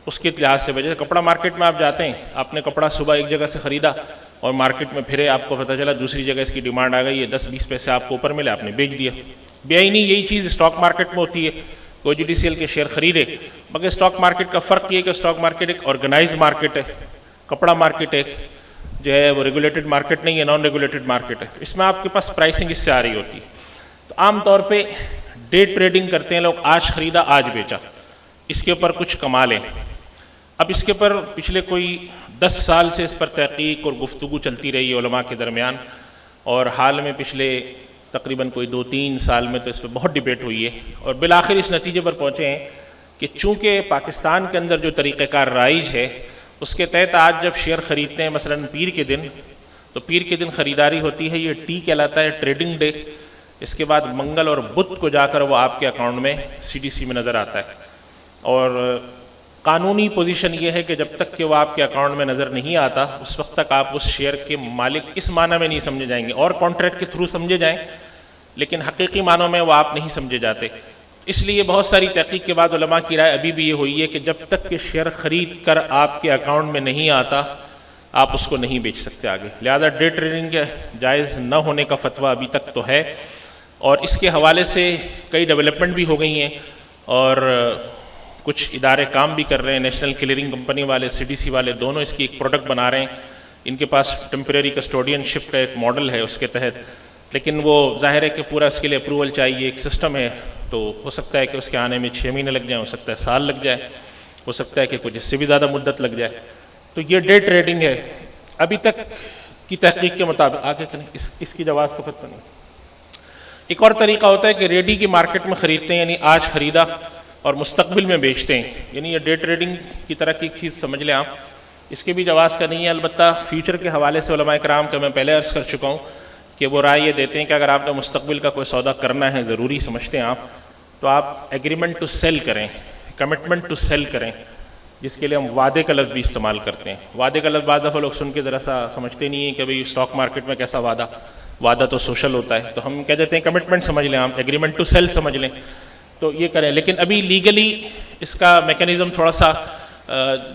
اس کے لحاظ سے. وجہ کپڑا مارکیٹ میں آپ جاتے ہیں، آپ نے کپڑا صبح ایک جگہ سے خریدا اور مارکیٹ میں پھرے، آپ کو پتہ چلا دوسری جگہ اس کی ڈیمانڈ آ گئی ہے، 10-20 پیسے آپ کو اوپر ملے، آپ نے بیچ دیا. بے آئینی یہی چیز اسٹاک مارکیٹ میں ہوتی ہے. OGDCL کے شیئر خریدے، مگر اسٹاک مارکیٹ کا فرق یہ ہے کہ اسٹاک مارکیٹ ایک آرگنائز مارکیٹ ہے، کپڑا مارکیٹ ایک جو ہے وہ ریگولیٹڈ مارکیٹ نہیں ہے، نان ریگولیٹڈ مارکیٹ ہے. اس میں آپ کے پاس پرائسنگ اس سے آ رہی ہوتی ہے. تو عام طور پہ ڈے ٹریڈنگ کرتے ہیں لوگ، آج خریدا آج بیچا، اس کے اوپر کچھ کما لیں. اب اس کے اوپر پچھلے کوئی 10 سال سے اس پر تحقیق اور گفتگو چلتی رہی ہے علماء کے درمیان، اور حال میں پچھلے تقریباً کوئی 2-3 سال میں تو اس پہ بہت ڈیبیٹ ہوئی ہے، اور بالآخر اس نتیجے پر پہنچے ہیں کہ چونکہ پاکستان کے اندر جو طریقہ کار رائج ہے اس کے تحت آج جب شیئر خریدتے ہیں مثلاً پیر کے دن، تو پیر کے دن خریداری ہوتی ہے، یہ T کہلاتا ہے ٹریڈنگ ڈے. اس کے بعد منگل اور بدھ کو جا کر وہ آپ کے اکاؤنٹ میں CDC میں نظر آتا ہے. اور قانونی پوزیشن یہ ہے کہ جب تک کہ وہ آپ کے اکاؤنٹ میں نظر نہیں آتا اس وقت تک آپ اس شیئر کے مالک اس معنی میں نہیں سمجھے جائیں گے، اور کانٹریکٹ کے تھرو سمجھے جائیں لیکن حقیقی معنوں میں وہ آپ نہیں سمجھے جاتے. اس لیے بہت ساری تحقیق کے بعد علماء کی رائے ابھی بھی یہ ہوئی ہے کہ جب تک کہ شیئر خرید کر آپ کے اکاؤنٹ میں نہیں آتا آپ اس کو نہیں بیچ سکتے آگے. لہذا ڈے ٹریڈنگ کے جائز نہ ہونے کا فتویٰ ابھی تک تو ہے، اور اس کے حوالے سے کئی ڈیولپمنٹ بھی ہو گئی ہیں اور کچھ ادارے کام بھی کر رہے ہیں. نیشنل کلیئرنگ کمپنی والے، CDC والے دونوں اس کی ایک پروڈکٹ بنا رہے ہیں. ان کے پاس ٹیمپریری کسٹوڈین شپ کا ایک ماڈل ہے اس کے تحت، لیکن وہ ظاہر ہے کہ پورا اس کے لیے اپروول چاہیے، ایک سسٹم ہے. تو ہو سکتا ہے کہ اس کے آنے میں 6 مہینے لگ جائیں، ہو سکتا ہے سال لگ جائے، ہو سکتا ہے کہ کچھ اس سے بھی زیادہ مدت لگ جائے. تو یہ ڈے ٹریڈنگ ہے ابھی تک کی تحقیق کے مطابق. آگے کریں، اس کی جواز کا فتویٰ نہیں. ایک اور طریقہ ہوتا ہے کہ ریڈی کی مارکیٹ میں خریدتے ہیں، یعنی آج خریدا اور مستقبل میں بیچتے ہیں، یعنی یہ ڈے ٹریڈنگ کی طرح کی چیز سمجھ لیں آپ. اس کے بھی جواز کا نہیں ہے. البتہ فیوچر کے حوالے سے علماء کرام کا میں پہلے عرض کر چکا ہوں کہ وہ رائے یہ دیتے ہیں کہ اگر آپ نے مستقبل کا کوئی سودا کرنا ہے، ضروری سمجھتے ہیں آپ، تو آپ ایگریمنٹ ٹو سیل کریں، کمٹمنٹ ٹو سیل کریں، جس کے لیے ہم وعدے کا لفظ بھی استعمال کرتے ہیں. وعدے کا لفظ بعض دفعہ لوگ سن کے ذرا سا سمجھتے نہیں ہیں کہ بھئی اسٹاک مارکیٹ میں کیسا وعدہ تو سوشل ہوتا ہے، تو ہم کہہ دیتے ہیں کمٹمنٹ سمجھ لیں آپ، ایگریمنٹ ٹو سیل سمجھ لیں، تو یہ کریں. لیکن ابھی لیگلی اس کا میکینزم تھوڑا سا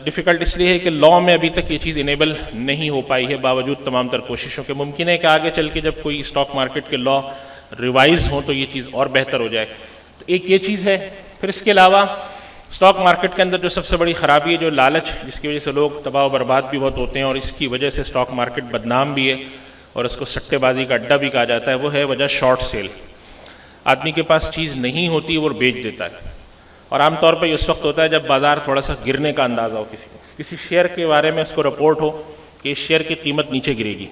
ڈیفیکلٹ اس لیے ہے کہ لا میں ابھی تک یہ چیز انیبل نہیں ہو پائی ہے باوجود تمام تر کوششوں کے. ممکن ہے کہ آگے چل کے جب کوئی اسٹاک مارکیٹ کے لا ریوائز ہوں تو یہ چیز اور بہتر ہو جائے. تو ایک یہ چیز ہے. پھر اس کے علاوہ اسٹاک مارکیٹ کے اندر جو سب سے بڑی خرابی ہے جو لالچ، جس کی وجہ سے لوگ تباہ و برباد بھی بہت ہوتے ہیں، اور اس کی وجہ سے اسٹاک مارکیٹ بدنام بھی ہے اور اس کو سٹے بازی کا اڈا بھی کہا جاتا ہے، وہ ہے وجہ شارٹ سیل. آدمی کے پاس چیز نہیں ہوتی وہ بیچ دیتا ہے، اور عام طور پہ یہ اس وقت ہوتا ہے جب بازار تھوڑا سا گرنے کا اندازہ ہو، کسی شیئر کے بارے میں اس کو رپورٹ ہو کہ اس شیئر کی قیمت نیچے گرے گی.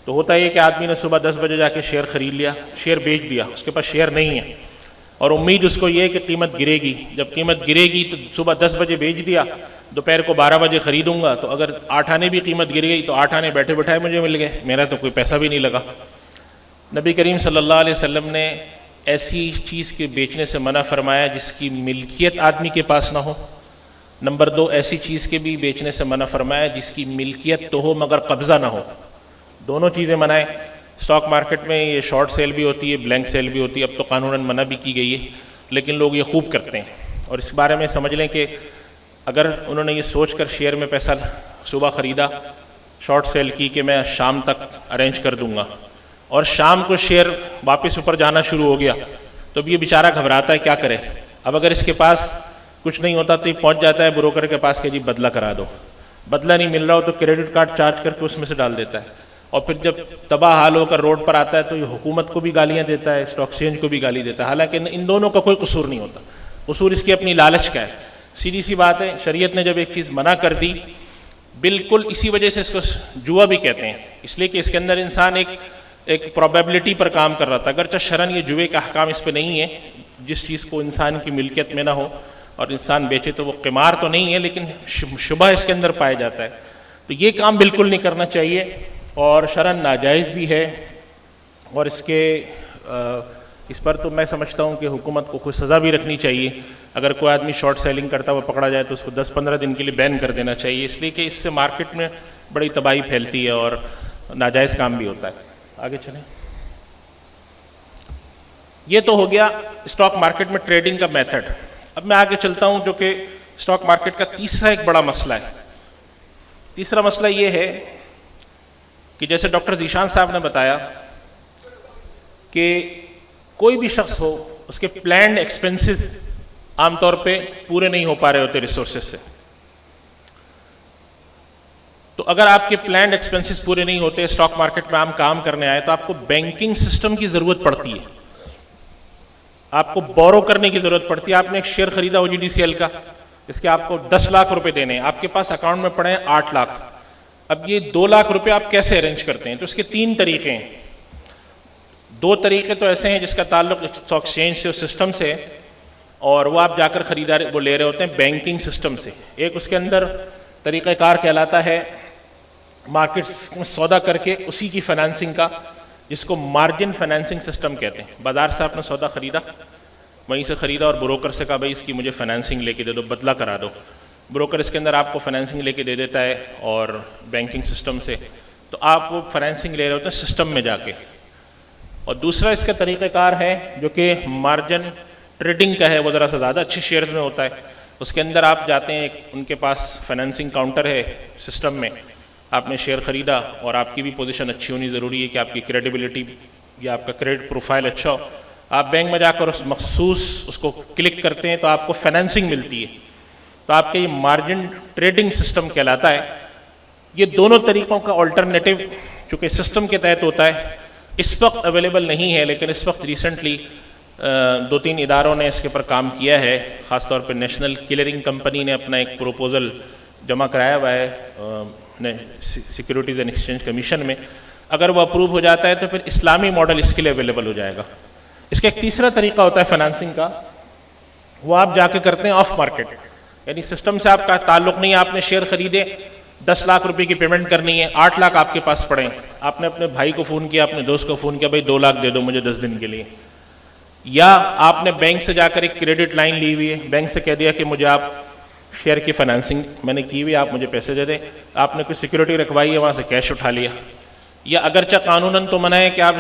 تو ہوتا یہ کہ آدمی نے صبح 10 بجے جا کے شیئر خرید لیا، شیئر بیچ دیا، اس کے پاس شیئر نہیں ہے اور امید اس کو یہ ہے کہ قیمت گرے گی. جب قیمت گرے گی تو صبح 10 بجے بیچ دیا، دوپہر کو 12 بجے خریدوں گا تو اگر 8 آنے بھی قیمت گر گئی تو 8 آنے بیٹھے بٹھائے مجھے مل گئے، میرا تو کوئی پیسہ بھی نہیں لگا. نبی کریم صلی اللہ علیہ وسلم نے ایسی چیز کے بیچنے سے منع فرمایا جس کی ملکیت آدمی کے پاس نہ ہو. نمبر 2، ایسی چیز کے بھی بیچنے سے منع فرمایا جس کی ملکیت تو ہو مگر قبضہ نہ ہو. دونوں چیزیں منع ہیں. اسٹاک مارکیٹ میں یہ شارٹ سیل بھی ہوتی ہے، بلینک سیل بھی ہوتی ہے، اب تو قانوناً منع بھی کی گئی ہے، لیکن لوگ یہ خوب کرتے ہیں. اور اس بارے میں سمجھ لیں کہ اگر انہوں نے یہ سوچ کر شیئر میں پیسہ صبح خریدا، شارٹ سیل کی کہ میں شام تک ارینج کر دوں گا، اور شام کو شیئر واپس اوپر جانا شروع ہو گیا تو اب یہ بیچارہ گھبراتا ہے کیا کرے. اب اگر اس کے پاس کچھ نہیں ہوتا تو یہ پہنچ جاتا ہے بروکر کے پاس کہ جی بدلہ کرا دو. بدلہ نہیں مل رہا ہو تو کریڈٹ کارڈ چارج کر کے اس میں سے ڈال دیتا ہے، اور پھر جب تباہ حال ہو کر روڈ پر آتا ہے تو یہ حکومت کو بھی گالیاں دیتا ہے، اسٹاک ایکسچینج کو بھی گالی دیتا ہے، حالانکہ ان دونوں کا کوئی قصور نہیں ہوتا. قصور اس کی اپنی لالچ کا ہے. سیدھی سی بات ہے، شریعت نے جب ایک چیز منع کر دی، بالکل اسی وجہ سے اس کو جوا بھی کہتے ہیں، اس لیے کہ اس کے اندر انسان ایک پروبیبلٹی پر کام کر رہا تھا. اگرچہ شرعاً یہ جوے کا احکام اس پہ نہیں ہے، جس چیز کو انسان کی ملکیت میں نہ ہو اور انسان بیچے تو وہ قمار تو نہیں ہے، لیکن شبہ اس کے اندر پایا جاتا ہے. تو یہ کام بالکل نہیں کرنا چاہیے اور شرعاً ناجائز بھی ہے. اور اس پر تو میں سمجھتا ہوں کہ حکومت کو کوئی سزا بھی رکھنی چاہیے. اگر کوئی آدمی شارٹ سیلنگ کرتا ہوا پکڑا جائے تو اس کو 10-15 دن کے لیے بین کر دینا چاہیے، اس لیے کہ اس سے مارکیٹ میں بڑی تباہی پھیلتی ہے اور ناجائز کام بھی ہوتا ہے. آگے چلیں. یہ تو ہو گیا اسٹاک مارکیٹ میں ٹریڈنگ کا میتھڈ. اب میں آگے چلتا ہوں جو کہ اسٹاک مارکیٹ کا تیسرا ایک بڑا مسئلہ ہے. تیسرا مسئلہ یہ ہے کہ جیسے ڈاکٹر ذیشان صاحب نے بتایا کہ کوئی بھی شخص ہو اس کے پلانڈ ایکسپنسز عام طور پہ پورے نہیں ہو پا رہے ہوتے ریسورسز سے. تو اگر آپ کے پلانڈ ایکسپنسز پورے نہیں ہوتے، اسٹاک مارکیٹ میں آپ کام کرنے آئے تو آپ کو بینکنگ سسٹم کی ضرورت پڑتی ہے، آپ کو بورو کرنے کی ضرورت پڑتی ہے. آپ نے ایک شیئر خریدا OGDCL کا، اس کے آپ کو 10 لاکھ روپے دینے ہیں، آپ کے پاس اکاؤنٹ میں پڑے ہیں 8 لاکھ. اب یہ 2 لاکھ روپے آپ کیسے ارینج کرتے ہیں؟ تو اس کے 3 طریقے ہیں. 2 طریقے تو ایسے ہیں جس کا تعلق اسٹاک ایکسچینج سے، سسٹم سے، اور وہ آپ جا کر خریدار وہ لے رہے ہوتے ہیں بینکنگ سسٹم سے. ایک اس کے اندر طریقہ کار کہلاتا ہے مارکیٹس میں سودا کر کے اسی کی فائنانسنگ کا، جس کو مارجن فائنانسنگ سسٹم کہتے ہیں. بازار سے آپ نے سودا خریدا، وہیں سے خریدا اور بروکر سے کہا بھائی اس کی مجھے فائنانسنگ لے کے دے دو، بدلہ کرا دو. بروکر اس کے اندر آپ کو فائنانسنگ لے کے دے دیتا ہے اور بینکنگ سسٹم سے، تو آپ وہ فائنانسنگ لے رہے ہوتے ہیں سسٹم میں جا کے. اور دوسرا اس کا طریقہ کار ہے جو کہ مارجن ٹریڈنگ کا ہے، وہ ذرا سا زیادہ اچھے شیئرز میں ہوتا ہے. اس کے اندر آپ جاتے ہیں، ان کے پاس فائنانسنگ کاؤنٹر ہے سسٹم میں، آپ نے شیئر خریدا اور آپ کی بھی پوزیشن اچھی ہونی ضروری ہے کہ آپ کی کریڈیبلٹی یا آپ کا کریڈٹ پروفائل اچھا ہو. آپ بینک میں جا کر اس مخصوص اس کو کلک کرتے ہیں تو آپ کو فائنانسنگ ملتی ہے. تو آپ کا یہ مارجن ٹریڈنگ سسٹم کہلاتا ہے. یہ دونوں طریقوں کا آلٹرنیٹو چونکہ سسٹم کے تحت ہوتا ہے، اس وقت اویلیبل نہیں ہے، لیکن اس وقت ریسنٹلی 2-3 اداروں نے اس کے پر کام کیا ہے. خاص طور پہ نیشنل کلیئرنگ کمپنی نے اپنا ایک پروپوزل جمع کرایا ہوا ہے سیکیورٹیز اینڈ ایکسچینج کمیشن میں. اگر وہ اپروو ہو جاتا ہے تو پھر اسلامی ماڈل اس کے لیے اویلیبل ہو جائے گا. اس کا ایک تیسرا طریقہ ہوتا ہے فائنانسنگ کا، وہ آپ جا کے کرتے ہیں آف مارکیٹ، یعنی سسٹم سے آپ کا تعلق نہیں ہے. آپ نے شیئر خریدے، 10 لاکھ روپے کی پیمنٹ کرنی ہے، 8 لاکھ آپ کے پاس پڑے ہیں. آپ نے اپنے بھائی کو فون کیا، اپنے دوست کو فون کیا، بھائی 2 لاکھ دے دو مجھے 10 دن کے لیے. یا آپ نے بینک سے جا کر ایک کریڈٹ لائن لی ہوئی ہے، بینک سے کہہ دیا کہ مجھے آپ شیئر کی فائنانسنگ میں نے کی ہوئی، آپ مجھے پیسے دے دیں. آپ نے کوئی سیکیورٹی رکھوائی ہے، وہاں سے کیش اٹھا لیا. یا اگرچہ قانوناً تو منع ہے کہ آپ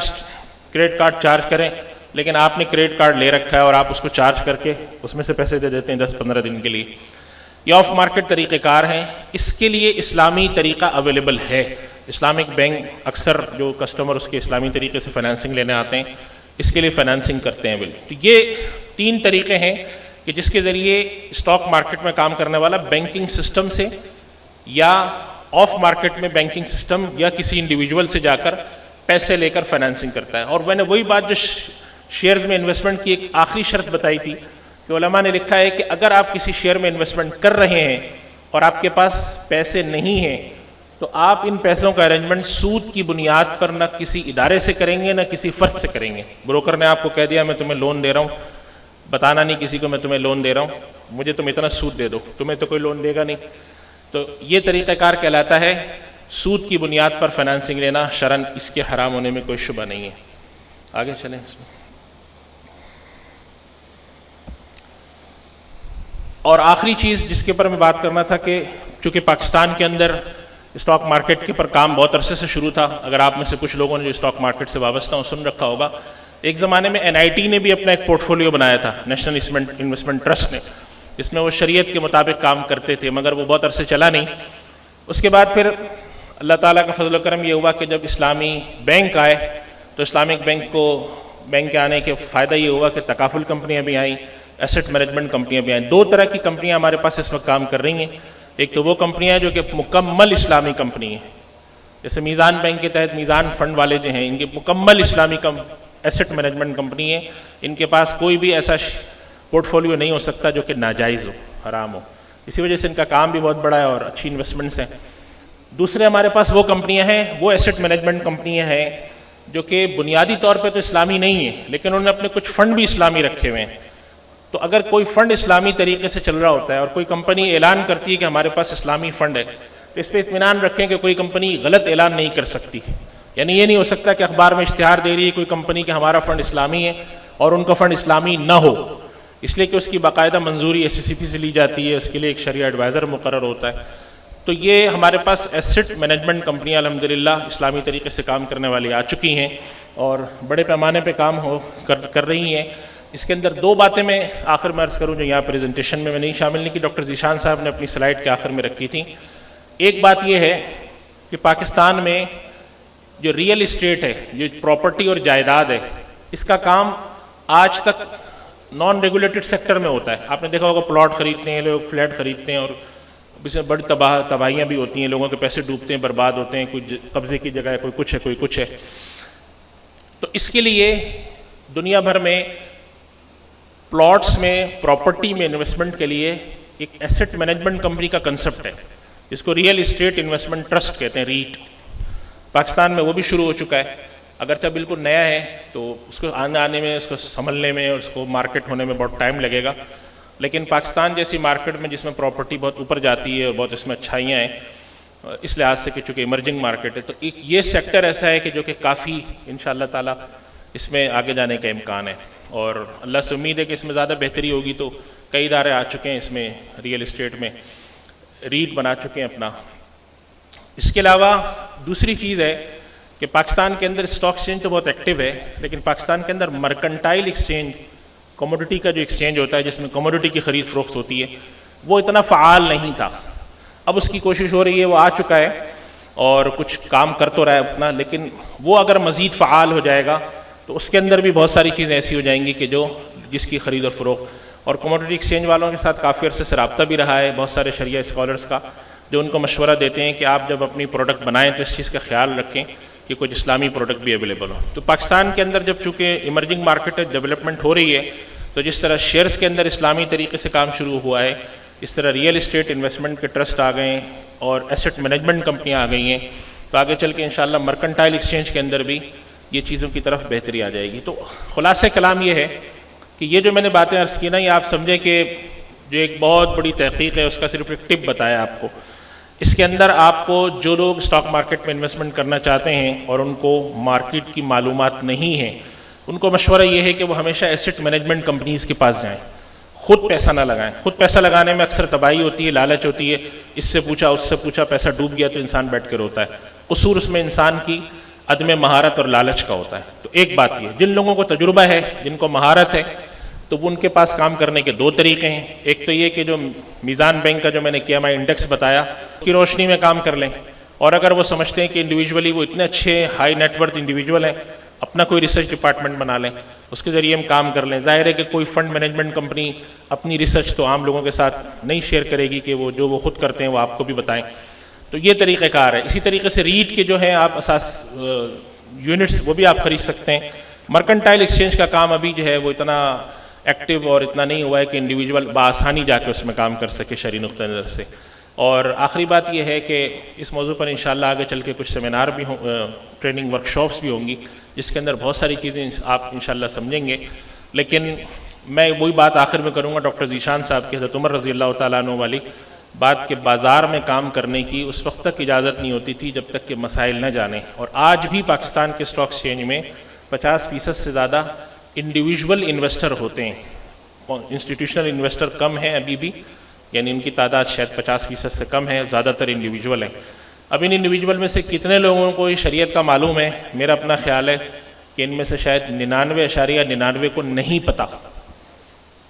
کریڈٹ کارڈ چارج کریں، لیکن آپ نے کریڈٹ کارڈ لے رکھا ہے اور آپ اس کو چارج کر کے اس میں سے پیسے دے دیتے ہیں 10-15 دن کے لیے. یہ آف مارکیٹ طریقہ کار ہیں. اس کے لیے اسلامی طریقہ اویلیبل ہے. اسلامک بینک اکثر جو کسٹمر اس کے اسلامی طریقے سے فائنانسنگ لینے آتے ہیں اس کے لیے فائنانسنگ کرتے ہیں. تو یہ 3 طریقے ہیں کہ جس کے ذریعے اسٹاک مارکیٹ میں کام کرنے والا بینکنگ سسٹم سے یا آف مارکیٹ میں بینکنگ سسٹم یا کسی انڈیویجول سے جا کر پیسے لے کر فائنانسنگ کرتا ہے. اور میں نے وہی بات جو شیئرز میں انویسٹمنٹ کی ایک آخری شرط بتائی تھی کہ علماء نے لکھا ہے کہ اگر آپ کسی شیئر میں انویسٹمنٹ کر رہے ہیں اور آپ کے پاس پیسے نہیں ہیں تو آپ ان پیسوں کا ارینجمنٹ سود کی بنیاد پر نہ کسی ادارے سے کریں گے نہ کسی فرد سے کریں گے. بروکر نے آپ کو کہہ دیا میں تمہیں لون دے رہا ہوں, بتانا نہیں کسی کو میں تمہیں لون دے رہا ہوں, مجھے تم اتنا سود دے دو, تمہیں تو کوئی لون دے گا نہیں. تو یہ طریقہ کار کہلاتا ہے سود کی بنیاد پر فائنانسنگ لینا. شرعاً اس کے حرام ہونے میں کوئی شبہ نہیں ہے. آگے چلیں. اس میں اور آخری چیز جس کے اوپر میں بات کرنا تھا کہ چونکہ پاکستان کے اندر اسٹاک مارکیٹ کے پر کام بہت عرصے سے شروع تھا. اگر آپ میں سے کچھ لوگوں نے جو اسٹاک مارکیٹ سے وابستہ ہوں سن رکھا ہوگا, ایک زمانے میں NIT نے بھی اپنا ایک پورٹ فولیو بنایا تھا, نیشنل انویسٹمنٹ ٹرسٹ نے, جس میں وہ شریعت کے مطابق کام کرتے تھے, مگر وہ بہت عرصے چلا نہیں. اس کے بعد پھر اللہ تعالیٰ کا فضل و کرم یہ ہوا کہ جب اسلامی بینک آئے تو اسلامک بینک کے آنے کے فائدہ یہ ہوا کہ تکافل کمپنیاں بھی آئیں, ایسٹ مینجمنٹ کمپنیاں بھی آئیں. 2 طرح کی کمپنیاں ہمارے پاس اس وقت کام کر رہی ہیں. ایک تو وہ کمپنیاں جو کہ مکمل اسلامی کمپنی ہیں, جیسے میزان بینک کے تحت میزان فنڈ والے جو ہیں ان کی مکمل اسلامی ایسٹ مینجمنٹ کمپنی ہے. ان کے پاس کوئی بھی ایسا پورٹ فولیو نہیں ہو سکتا جو کہ ناجائز ہو, حرام ہو. اسی وجہ سے ان کا کام بھی بہت بڑا ہے اور اچھی انویسٹمنٹس ہیں. دوسرے ہمارے پاس وہ کمپنیاں ہیں, وہ ایسٹ مینجمنٹ کمپنیاں ہیں جو کہ بنیادی طور پہ تو اسلامی نہیں ہیں لیکن انہوں نے اپنے کچھ فنڈ بھی اسلامی رکھے ہوئے ہیں. تو اگر کوئی فنڈ اسلامی طریقے سے چل رہا ہوتا ہے اور کوئی کمپنی اعلان کرتی ہے کہ ہمارے پاس اسلامی فنڈ ہے, تو اس پہ اطمینان رکھیں کہ کوئی کمپنی غلط اعلان نہیں کر سکتی. یعنی یہ نہیں ہو سکتا کہ اخبار میں اشتہار دے رہی ہے کوئی کمپنی کہ ہمارا فنڈ اسلامی ہے اور ان کا فنڈ اسلامی نہ ہو, اس لیے کہ اس کی باقاعدہ منظوری SECP سے لی جاتی ہے, اس کے لیے ایک شرعی ایڈوائزر مقرر ہوتا ہے. تو یہ ہمارے پاس ایسٹ مینجمنٹ کمپنیاں الحمدللہ اسلامی طریقے سے کام کرنے والی آ چکی ہیں اور بڑے پیمانے پہ کام کر رہی ہیں. اس کے اندر 2 باتیں میں آخر میں عرض کروں جو یہاں پریزنٹیشن میں نہیں شامل نہیں کی, ڈاکٹر ذیشان صاحب نے اپنی سلائیڈ کے آخر میں رکھی تھیں. ایک بات یہ ہے کہ پاکستان میں جو ریئل اسٹیٹ ہے, جو پراپرٹی اور جائیداد ہے, اس کا کام آج تک نان ریگولیٹڈ سیکٹر میں ہوتا ہے. آپ نے دیکھا ہوگا پلاٹ خریدتے ہیں لوگ, فلیٹ خریدتے ہیں اور اس میں بڑی تباہیاں بھی ہوتی ہیں, لوگوں کے پیسے ڈوبتے ہیں, برباد ہوتے ہیں, کوئی قبضے کی جگہ ہے, کوئی کچھ ہے, کوئی کچھ ہے. تو اس کے لیے دنیا بھر میں پلاٹس میں پراپرٹی میں انویسٹمنٹ کے لیے ایک ایسٹ مینجمنٹ کمپنی کا کنسپٹ ہے جس کو ریئل اسٹیٹ انویسٹمنٹ ٹرسٹ کہتے ہیں, ریٹ. پاکستان میں وہ بھی شروع ہو چکا ہے, اگرچہ بالکل نیا ہے تو اس کو آنے میں, اس کو سنبھلنے میں اور اس کو مارکیٹ ہونے میں بہت ٹائم لگے گا. لیکن پاکستان جیسی مارکیٹ میں جس میں پراپرٹی بہت اوپر جاتی ہے اور بہت اس میں اچھائیاں ہیں, اس لحاظ سے کہ چونکہ ایمرجنگ مارکیٹ ہے, تو ایک یہ سیکٹر ایسا ہے کہ جو کہ کافی انشاءاللہ تعالیٰ اس میں آگے جانے کا امکان ہے. اور اللہ سے امید ہے کہ اس میں زیادہ بہتری ہوگی. تو کئی ادارے آ چکے ہیں اس میں, ریئل اسٹیٹ میں ریٹ بنا چکے ہیں اپنا. اس کے علاوہ دوسری چیز ہے کہ پاکستان کے اندر اسٹاک ایکسچینج تو بہت ایکٹیو ہے, لیکن پاکستان کے اندر مرکنٹائل ایکسچینج, کموڈٹی کا جو ایکسچینج ہوتا ہے جس میں کموڈٹی کی خرید فروخت ہوتی ہے, وہ اتنا فعال نہیں تھا. اب اس کی کوشش ہو رہی ہے, وہ آ چکا ہے اور کچھ کام کر تو رہا ہے اپنا, لیکن وہ اگر مزید فعال ہو جائے گا تو اس کے اندر بھی بہت ساری چیزیں ایسی ہو جائیں گی کہ جس کی خرید اور فروخت. اور کموڈٹی ایکسچینج والوں کے ساتھ کافی عرصے سے رابطہ بھی رہا ہے, بہت سارے شریعہ اسکالرس کا, جو ان کو مشورہ دیتے ہیں کہ آپ جب اپنی پروڈکٹ بنائیں تو اس چیز کا خیال رکھیں کہ کچھ اسلامی پروڈکٹ بھی اویلیبل ہو. تو پاکستان کے اندر جب چونکہ ایمرجنگ مارکیٹ ڈیولپمنٹ ہو رہی ہے, تو جس طرح شیئرز کے اندر اسلامی طریقے سے کام شروع ہوا ہے, اس طرح ریئل اسٹیٹ انویسٹمنٹ کے ٹرسٹ آ گئے ہیں اور ایسٹ مینجمنٹ کمپنیاں آ گئی ہیں. تو آگے چل کے انشاءاللہ مرکنٹائل ایکسچینج کے اندر بھی یہ چیزوں کی طرف بہتری آ جائے گی. تو خلاصہ کلام یہ ہے کہ یہ جو میں نے باتیں عرض کی نا, یہ آپ سمجھیں کہ جو ایک بہت بڑی تحقیق ہے, اس کا صرف ایک ٹپ بتایا آپ کو. اس کے اندر آپ کو جو لوگ اسٹاک مارکیٹ میں انویسٹمنٹ کرنا چاہتے ہیں اور ان کو مارکیٹ کی معلومات نہیں ہیں, ان کو مشورہ یہ ہے کہ وہ ہمیشہ ایسٹ مینجمنٹ کمپنیز کے پاس جائیں, خود پیسہ نہ لگائیں. خود پیسہ لگانے میں اکثر تباہی ہوتی ہے, لالچ ہوتی ہے, اس سے پوچھا اس سے پوچھا, پیسہ ڈوب گیا تو انسان بیٹھ کے روتا ہے. قصور اس میں انسان کی عدم مہارت اور لالچ کا ہوتا ہے. تو ایک بات یہ, جن لوگوں کو تجربہ ہے, جن کو مہارت ہے, تو وہ ان کے پاس کام کرنے کے دو طریقے ہیں. ایک تو یہ کہ جو میزان بینک کا جو میں نے کیا میں انڈیکس بتایا کی روشنی میں کام کر لیں, اور اگر وہ سمجھتے ہیں کہ انڈیویجولی وہ اتنے اچھے ہائی نیٹ ورتھ انڈیویجول ہیں, اپنا کوئی ریسرچ ڈپارٹمنٹ بنا لیں, اس کے ذریعے ہم کام کر لیں. ظاہر ہے کہ کوئی فنڈ مینجمنٹ کمپنی اپنی ریسرچ تو عام لوگوں کے ساتھ نہیں شیئر کرے گی کہ وہ جو وہ خود کرتے ہیں وہ آپ کو بھی بتائیں. تو یہ طریقہ کار ہے. اسی طریقے سے ریٹ کے جو ہیں آپ اساس یونٹس وہ بھی آپ خرید سکتے ہیں. مرکنٹائل ایکسچینج کا کام ابھی جو ہے وہ اتنا ایکٹیو اور اتنا نہیں ہوا ہے کہ انڈیویجول بآسانی جا کے اس میں کام کر سکے شرعی نقطہ نظر سے. اور آخری بات یہ ہے کہ اس موضوع پر انشاءاللہ آگے چل کے کچھ سیمینار بھی ہوں, ٹریننگ ورکشاپس بھی ہوں گی, جس کے اندر بہت ساری چیزیں آپ انشاءاللہ سمجھیں گے. لیکن میں وہی بات آخر میں کروں گا ڈاکٹر ذیشان صاحب کی, حضرت عمر رضی اللہ تعالیٰ عنہ والی بات کہ بازار میں کام کرنے کی اس وقت تک اجازت نہیں ہوتی تھی جب تک کہ مسائل نہ جانیں. اور آج بھی پاکستان کے اسٹاک ایکسچینج میں 50% سے زیادہ انڈیویجول انویسٹر ہوتے ہیں. انسٹیٹیوشنل انویسٹر کم ہیں ابھی بھی, یعنی ان کی تعداد شاید 50% سے کم ہے, زیادہ تر انڈیویجول ہیں. اب ان انڈیویجول میں سے کتنے لوگوں کو یہ شریعت کا معلوم ہے؟ میرا اپنا خیال ہے کہ ان میں سے شاید 99.99 کو نہیں پتہ,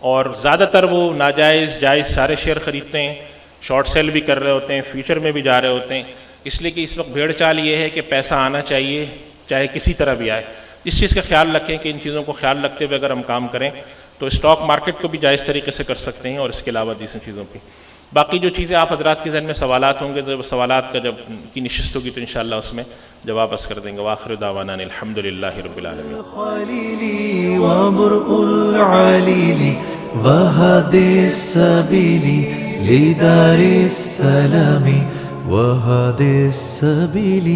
اور زیادہ تر وہ ناجائز جائز سارے شیئر خریدتے ہیں, شارٹ سیل بھی کر رہے ہوتے ہیں, فیوچر میں بھی جا رہے ہوتے ہیں. اس لیے کہ اس وقت بھیڑ چال یہ ہے کہ پیسہ آنا چاہیے چاہے کسی طرح بھی آئے. اس چیز کا خیال رکھیں کہ ان چیزوں کو خیال رکھتے ہوئے اگر ہم کام کریں تو اسٹاک مارکیٹ کو بھی جائز طریقے سے کر سکتے ہیں, اور اس کے علاوہ دوسری چیزوں پہ. باقی جو چیزیں آپ حضرات کے ذہن میں سوالات ہوں گے تو سوالات کا جب کی نشست ہوگی تو انشاءاللہ اس میں جواب عرض کر دیں گے. وآخر دعوانا الحمدللہ رب العالمین. خلیلی وبرء العلیلی وهدي السبيل لدار السلام وهدي السبيل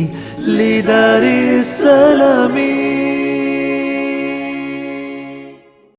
لدار السلام.